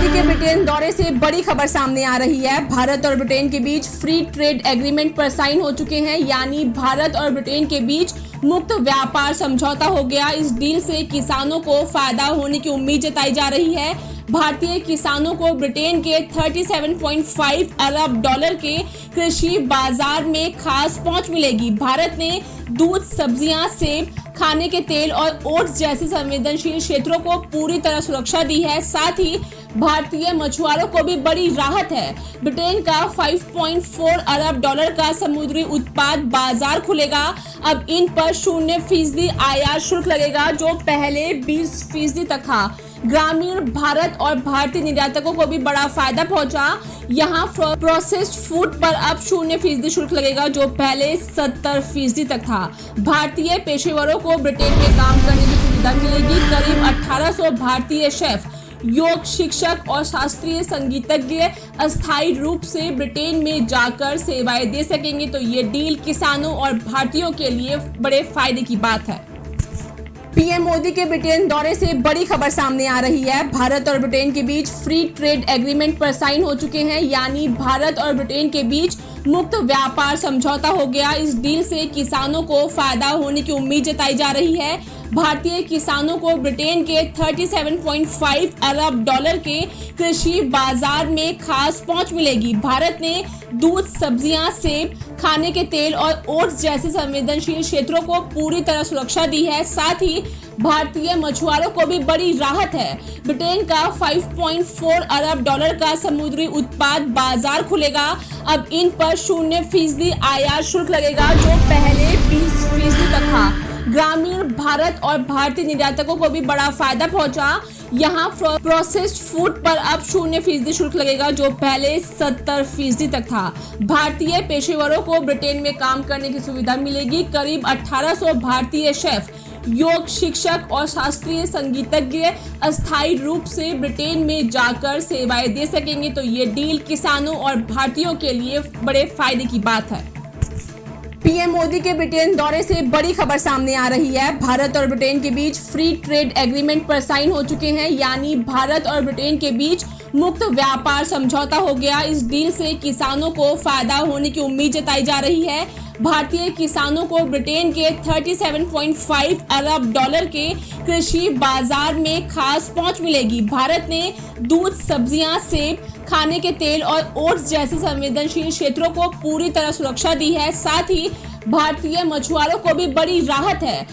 मोदी के ब्रिटेन दौरे से बड़ी खबर सामने आ रही है। भारत और ब्रिटेन के बीच फ्री ट्रेड एग्रीमेंट पर साइन हो चुके हैं, यानी भारत और ब्रिटेन के बीच मुक्त व्यापार समझौता हो गया। इस डील से किसानों को फायदा होने की उम्मीद जताई जा रही है। भारतीय किसानों को ब्रिटेन के 37.5 अरब डॉलर के कृषि बाजार में खास पहुंच मिलेगी। भारत ने दूध, सब्जियां, सेब, खाने के तेल और ओट्स जैसे संवेदनशील क्षेत्रों को पूरी तरह सुरक्षा दी है। साथ ही भारतीय मछुआरों को भी बड़ी राहत है। ब्रिटेन का 5.4 अरब डॉलर का समुद्री उत्पाद बाजार खुलेगा। अब इन पर 0% आयात शुल्क लगेगा, जो पहले 20% तक था। ग्रामीण भारत और भारतीय निर्यातकों को भी बड़ा फायदा पहुंचा। यहाँ प्रोसेस्ड फूड पर अब 0% शुल्क लगेगा, जो पहले 70% तक था। भारतीय पेशेवरों को ब्रिटेन में काम करने की सुविधा मिलेगी। करीब 1800 भारतीय शेफ, योग शिक्षक और शास्त्रीय संगीतज्ञ अस्थायी रूप से ब्रिटेन में जाकर सेवाएं दे सकेंगे। तो ये डील किसानों और भारतीयों के लिए बड़े फायदे की बात है। पीएम मोदी के ब्रिटेन दौरे से बड़ी खबर सामने आ रही है। भारत और ब्रिटेन के बीच फ्री ट्रेड एग्रीमेंट पर साइन हो चुके हैं, यानी भारत और ब्रिटेन के बीच मुक्त व्यापार समझौता हो गया। इस डील से किसानों को फायदा होने की उम्मीद जताई जा रही है। भारतीय किसानों को ब्रिटेन के 37.5 अरब डॉलर के कृषि बाजार में खास पहुंच मिलेगी। भारत ने दूध, सब्जियां, सेब, खाने के तेल और ओट्स जैसे संवेदनशील क्षेत्रों को पूरी तरह सुरक्षा दी है। साथ ही भारतीय मछुआरों को भी बड़ी राहत है। ब्रिटेन का 5.4 अरब डॉलर का समुद्री उत्पाद बाजार खुलेगा। अब इन पर 0% आयात शुल्क लगेगा, जो पहले 20% तक था। ग्रामीण भारत और भारतीय निर्यातकों को भी बड़ा फायदा पहुंचा। यहाँ प्रोसेस्ड फूड पर अब 0% शुल्क लगेगा, जो पहले 70% तक था। भारतीय पेशेवरों को ब्रिटेन में काम करने की सुविधा मिलेगी। करीब 1800 भारतीय शेफ, योग शिक्षक और शास्त्रीय संगीतज्ञ अस्थायी रूप से ब्रिटेन में जाकर सेवाएं दे सकेंगे। तो ये डील किसानों और भारतीयों के लिए बड़े फायदे की बात है। पीएम मोदी के ब्रिटेन दौरे से बड़ी खबर सामने आ रही है। भारत और ब्रिटेन के बीच फ्री ट्रेड एग्रीमेंट पर साइन हो चुके हैं, यानी भारत और ब्रिटेन के बीच मुक्त व्यापार समझौता हो गया। इस डील से किसानों को फायदा होने की उम्मीद जताई जा रही है। भारतीय किसानों को ब्रिटेन के 37.5 अरब डॉलर के कृषि बाजार में खास पहुंच मिलेगी। भारत ने दूध, सब्जियां, सेब, खाने के तेल और ओट्स जैसे संवेदनशील क्षेत्रों को पूरी तरह सुरक्षा दी है। साथ ही भारतीय मछुआरों को भी बड़ी राहत है।